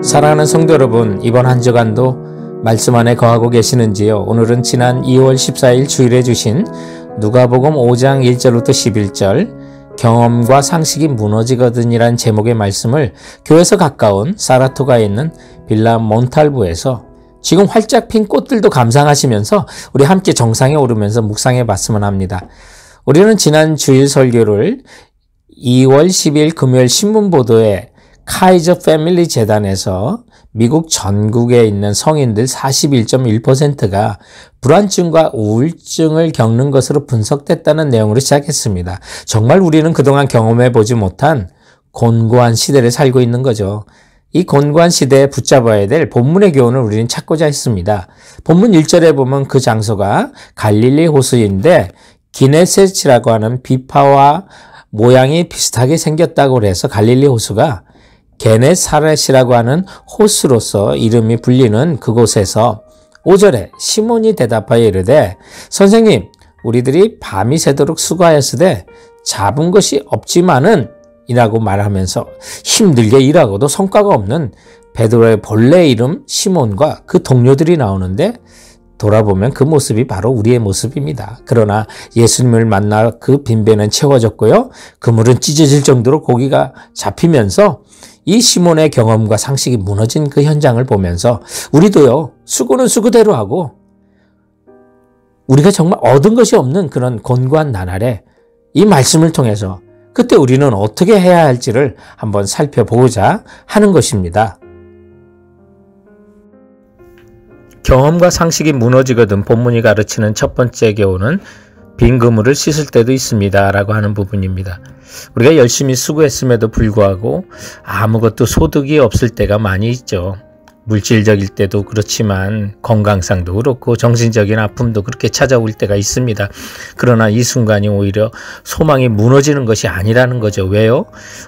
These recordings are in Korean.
사랑하는 성도 여러분, 이번 한 주간도 말씀 안에 거하고 계시는지요? 오늘은 지난 2월 14일 주일에 주신 누가복음 5장 1절부터 11절 경험과 상식이 무너지거든이란 제목의 말씀을 교회에서 가까운 사라토가에 있는 빌라 몬탈부에서 지금 활짝 핀 꽃들도 감상하시면서 우리 함께 정상에 오르면서 묵상해 봤으면 합니다. 우리는 지난 주일 설교를 2월 10일 금요일 신문보도에 카이저 패밀리 재단에서 미국 전국에 있는 성인들 41.1%가 불안증과 우울증을 겪는 것으로 분석됐다는 내용으로 시작했습니다. 정말 우리는 그동안 경험해보지 못한 곤고한 시대를 살고 있는 거죠. 이 곤고한 시대에 붙잡아야 될 본문의 교훈을 우리는 찾고자 했습니다. 본문 1절에 보면 그 장소가 갈릴리 호수인데 기네셋이라고 하는 비파와 모양이 비슷하게 생겼다고 해서 갈릴리 호수가 게네사렛이라고 하는 호수로서 이름이 불리는 그곳에서 5절에 시몬이 대답하여 이르되 선생님 우리들이 밤이 새도록 수고하였으되 잡은 것이 없지만은 이라고 말하면서 힘들게 일하고도 성과가 없는 베드로의 본래 이름 시몬과 그 동료들이 나오는데 돌아보면 그 모습이 바로 우리의 모습입니다. 그러나 예수님을 만나 그 빈배는 채워졌고요. 그물은 찢어질 정도로 고기가 잡히면서 이 시몬의 경험과 상식이 무너진 그 현장을 보면서 우리도요, 수고는 수고대로 하고 우리가 정말 얻은 것이 없는 그런 곤고한 나날에 이 말씀을 통해서 그때 우리는 어떻게 해야 할지를 한번 살펴보고자 하는 것입니다. 경험과 상식이 무너지거든 본문이 가르치는 첫 번째 교훈은 빈 그물을 씻을 때도 있습니다 라고 하는 부분입니다. 우리가 열심히 수고했음에도 불구하고 아무것도 소득이 없을 때가 많이 있죠. 물질적일 때도 그렇지만 건강상도 그렇고 정신적인 아픔도 그렇게 찾아올 때가 있습니다. 그러나 이 순간이 오히려 소망이 무너지는 것이 아니라는 거죠. 왜요?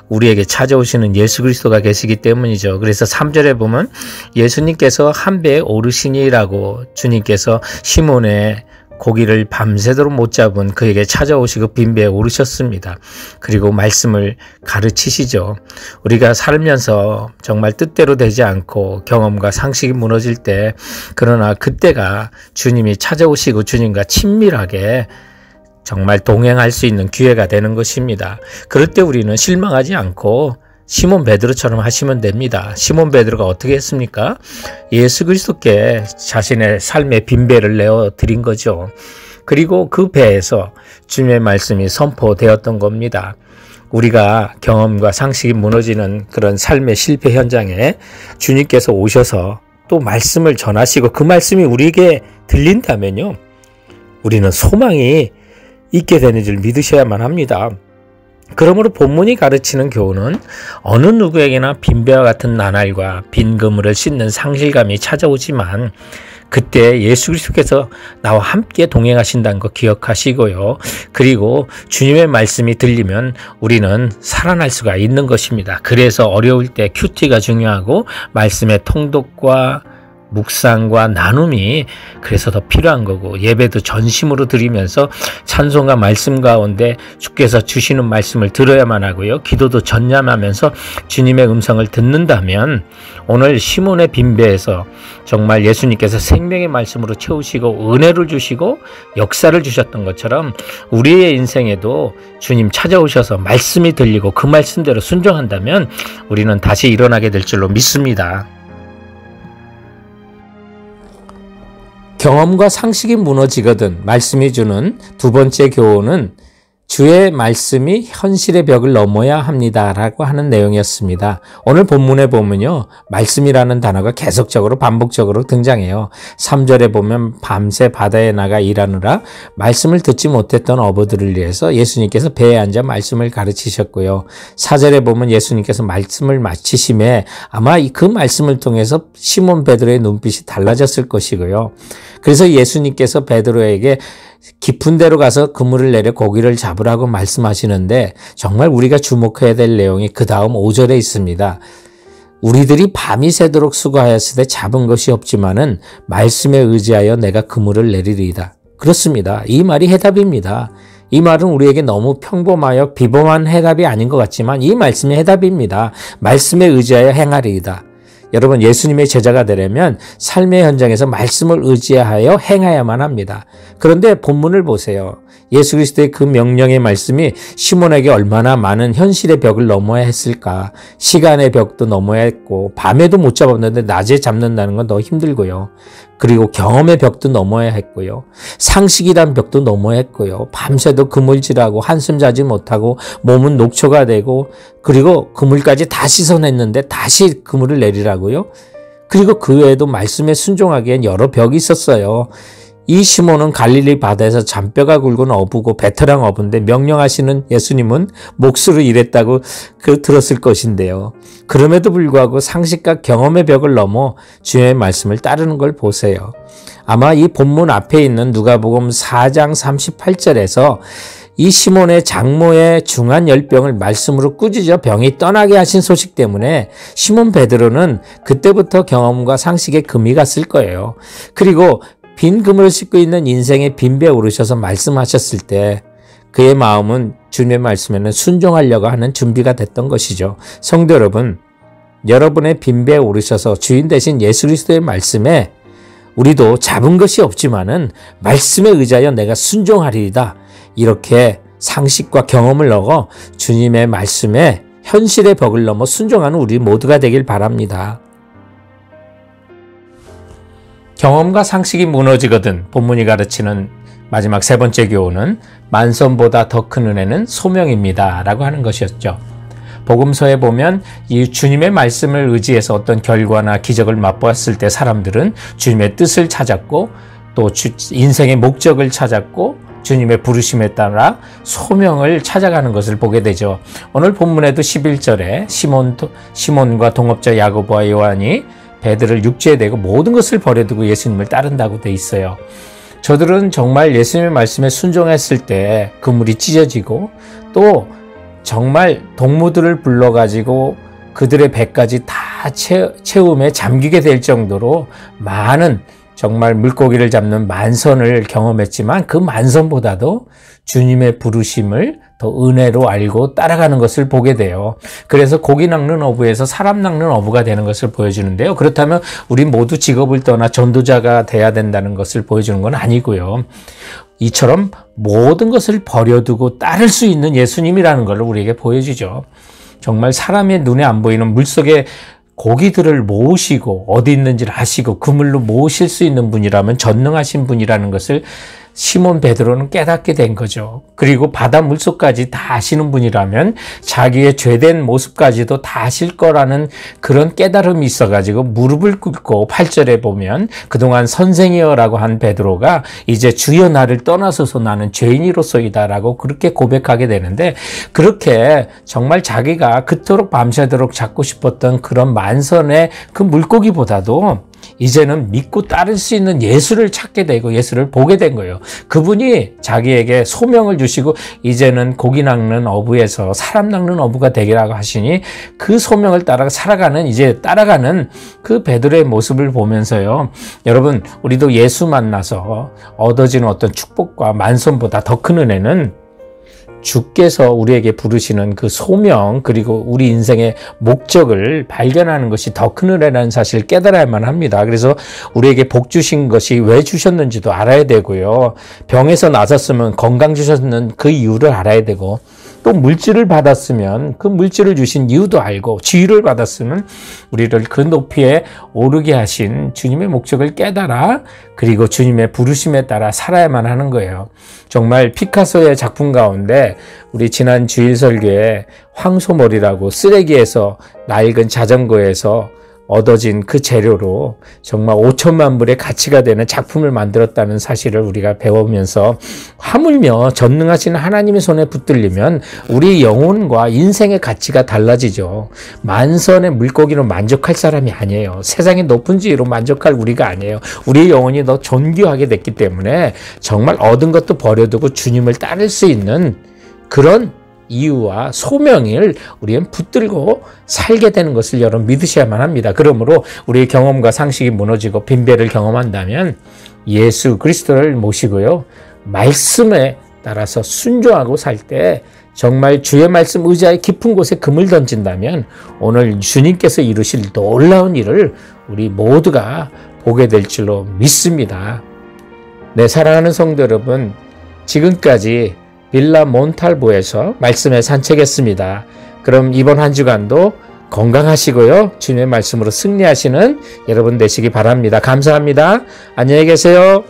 우리에게 찾아오시는 예수 그리스도가 계시기 때문이죠. 그래서 3절에 보면 예수님께서 한 배에 오르시니라고 주님께서 시몬의 고기를 밤새도록 못 잡은 그에게 찾아오시고 빈배에 오르셨습니다. 그리고 말씀을 가르치시죠. 우리가 살면서 정말 뜻대로 되지 않고 경험과 상식이 무너질 때 그러나 그때가 주님이 찾아오시고 주님과 친밀하게 정말 동행할 수 있는 기회가 되는 것입니다. 그럴 때 우리는 실망하지 않고 시몬 베드로처럼 하시면 됩니다. 시몬 베드로가 어떻게 했습니까? 예수 그리스도께 자신의 삶의 빈배를 내어드린 거죠. 그리고 그 배에서 주님의 말씀이 선포되었던 겁니다. 우리가 경험과 상식이 무너지는 그런 삶의 실패 현장에 주님께서 오셔서 또 말씀을 전하시고 그 말씀이 우리에게 들린다면요, 우리는 소망이 있게 되는 줄 믿으셔야만 합니다. 그러므로 본문이 가르치는 교훈은 어느 누구에게나 빈배와 같은 나날과 빈 그물을 씻는 상실감이 찾아오지만 그때 예수 그리스도께서 나와 함께 동행하신다는 거 기억하시고요. 그리고 주님의 말씀이 들리면 우리는 살아날 수가 있는 것입니다. 그래서 어려울 때 큐티가 중요하고 말씀의 통독과 묵상과 나눔이 그래서 더 필요한 거고 예배도 전심으로 드리면서 찬송과 말씀 가운데 주께서 주시는 말씀을 들어야만 하고요. 기도도 전념하면서 주님의 음성을 듣는다면 오늘 시몬의 빈배에서 정말 예수님께서 생명의 말씀으로 채우시고 은혜를 주시고 역사를 주셨던 것처럼 우리의 인생에도 주님 찾아오셔서 말씀이 들리고 그 말씀대로 순종한다면 우리는 다시 일어나게 될 줄로 믿습니다. 경험과 상식이 무너지거든 말씀이 주는 두 번째 교훈은 주의 말씀이 현실의 벽을 넘어야 합니다 라고 하는 내용이었습니다. 오늘 본문에 보면요, 말씀이라는 단어가 계속적으로 반복적으로 등장해요. 3절에 보면 밤새 바다에 나가 일하느라 말씀을 듣지 못했던 어부들을 위해서 예수님께서 배에 앉아 말씀을 가르치셨고요. 4절에 보면 예수님께서 말씀을 마치심에 아마 그 말씀을 통해서 시몬 베드로의 눈빛이 달라졌을 것이고요. 그래서 예수님께서 베드로에게 깊은 데로 가서 그물을 내려 고기를 잡으라고 말씀하시는데 정말 우리가 주목해야 될 내용이 그 다음 5절에 있습니다. 우리들이 밤이 새도록 수고하였으되 잡은 것이 없지만은 말씀에 의지하여 내가 그물을 내리리이다. 그렇습니다. 이 말이 해답입니다. 이 말은 우리에게 너무 평범하여 비범한 해답이 아닌 것 같지만 이 말씀이 해답입니다. 말씀에 의지하여 행하리이다. 여러분, 예수님의 제자가 되려면 삶의 현장에서 말씀을 의지하여 행해야만 합니다. 그런데 본문을 보세요. 예수 그리스도의 그 명령의 말씀이 시몬에게 얼마나 많은 현실의 벽을 넘어야 했을까. 시간의 벽도 넘어야 했고 밤에도 못 잡았는데 낮에 잡는다는 건 더 힘들고요. 그리고 경험의 벽도 넘어야 했고요. 상식이란 벽도 넘어야 했고요. 밤새도 그물질하고 한숨 자지 못하고 몸은 녹초가 되고 그리고 그물까지 다 씻어냈는데 다시 그물을 내리라고요. 그리고 그 외에도 말씀에 순종하기엔 여러 벽이 있었어요. 이 시몬은 갈릴리 바다에서 잔뼈가 굵은 어부고 베테랑 어부인데 명령하시는 예수님은 몫으로 일했다고 들었을 것인데요. 그럼에도 불구하고 상식과 경험의 벽을 넘어 주의 말씀을 따르는 걸 보세요. 아마 이 본문 앞에 있는 누가복음 4장 38절에서 이 시몬의 장모의 중한 열병을 말씀으로 꾸짖어 병이 떠나게 하신 소식 때문에 시몬 베드로는 그때부터 경험과 상식에 금이 갔을 거예요. 그리고 빈 그물을 싣고 있는 인생의 빈배에 오르셔서 말씀하셨을 때 그의 마음은 주님의 말씀에는 순종하려고 하는 준비가 됐던 것이죠. 성도 여러분, 여러분의 빈배에 오르셔서 주인 되신 예수 그리스도의 말씀에 우리도 잡은 것이 없지만은 말씀에 의지하여 내가 순종하리이다. 이렇게 상식과 경험을 넣어 주님의 말씀에 현실의 벽을 넘어 순종하는 우리 모두가 되길 바랍니다. 경험과 상식이 무너지거든 본문이 가르치는 마지막 세 번째 교훈은 만선보다 더 큰 은혜는 소명입니다 라고 하는 것이었죠. 복음서에 보면 이 주님의 말씀을 의지해서 어떤 결과나 기적을 맛보았을 때 사람들은 주님의 뜻을 찾았고 또 인생의 목적을 찾았고 주님의 부르심에 따라 소명을 찾아가는 것을 보게 되죠. 오늘 본문에도 11절에 시몬과 동업자 야고보와 요한이 베드로를 육지에 대고 모든 것을 버려두고 예수님을 따른다고 돼 있어요. 저들은 정말 예수님의 말씀에 순종했을 때 그물이 찢어지고 또 정말 동무들을 불러가지고 그들의 배까지 다 채움에 잠기게 될 정도로 많은 정말 물고기를 잡는 만선을 경험했지만 그 만선보다도 주님의 부르심을 더 은혜로 알고 따라가는 것을 보게 돼요. 그래서 고기 낚는 어부에서 사람 낚는 어부가 되는 것을 보여주는데요. 그렇다면 우리 모두 직업을 떠나 전도자가 돼야 된다는 것을 보여주는 건 아니고요. 이처럼 모든 것을 버려두고 따를 수 있는 예수님이라는 걸 우리에게 보여주죠. 정말 사람의 눈에 안 보이는 물속에 고기들을 모으시고 어디 있는지를 아시고 그물로 모으실 수 있는 분이라면 전능하신 분이라는 것을 시몬 베드로는 깨닫게 된 거죠. 그리고 바다 물속까지 다 아시는 분이라면 자기의 죄된 모습까지도 다 아실 거라는 그런 깨달음이 있어가지고 무릎을 꿇고 8절에 보면 그동안 선생이여라고 한 베드로가 이제 주여 나를 떠나소서 나는 죄인이로소이다 라고 그렇게 고백하게 되는데 그렇게 정말 자기가 그토록 밤새도록 잡고 싶었던 그런 만선의 그 물고기보다도 이제는 믿고 따를 수 있는 예수를 찾게 되고 예수를 보게 된 거예요. 그분이 자기에게 소명을 주시고 이제는 고기 낚는 어부에서 사람 낚는 어부가 되기라고 하시니 그 소명을 따라 따라가는 그 베드로의 모습을 보면서요. 여러분, 우리도 예수 만나서 얻어지는 어떤 축복과 만선보다 더 큰 은혜는 주께서 우리에게 부르시는 그 소명 그리고 우리 인생의 목적을 발견하는 것이 더 큰 은혜라는 사실을 깨달아야만 합니다. 그래서 우리에게 복 주신 것이 왜 주셨는지도 알아야 되고요. 병에서 나섰으면 건강 주셨는 그 이유를 알아야 되고 또 물질을 받았으면 그 물질을 주신 이유도 알고 지위를 받았으면 우리를 그 높이에 오르게 하신 주님의 목적을 깨달아 그리고 주님의 부르심에 따라 살아야만 하는 거예요. 정말 피카소의 작품 가운데 우리 지난 주일 설교에 황소머리라고 쓰레기에서 낡은 자전거에서 얻어진 그 재료로 정말 5천만 불의 가치가 되는 작품을 만들었다는 사실을 우리가 배우면서 하물며 전능하신 하나님의 손에 붙들리면 우리 영혼과 인생의 가치가 달라지죠. 만선의 물고기로 만족할 사람이 아니에요. 세상의 높은 지위로 만족할 우리가 아니에요. 우리의 영혼이 더 존귀하게 됐기 때문에 정말 얻은 것도 버려두고 주님을 따를 수 있는 그런 이유와 소명을 우리는 붙들고 살게 되는 것을 여러분 믿으셔야만 합니다. 그러므로 우리의 경험과 상식이 무너지고 빈배를 경험한다면 예수 그리스도를 모시고요. 말씀에 따라서 순종하고 살 때 정말 주의 말씀 의자의 깊은 곳에 금을 던진다면 오늘 주님께서 이루실 놀라운 일을 우리 모두가 보게 될 줄로 믿습니다. 네, 사랑하는 성도 여러분, 지금까지 빌라 몬탈보에서 말씀의 산책했습니다. 그럼 이번 한 주간도 건강하시고요. 주님의 말씀으로 승리하시는 여러분 되시기 바랍니다. 감사합니다. 안녕히 계세요.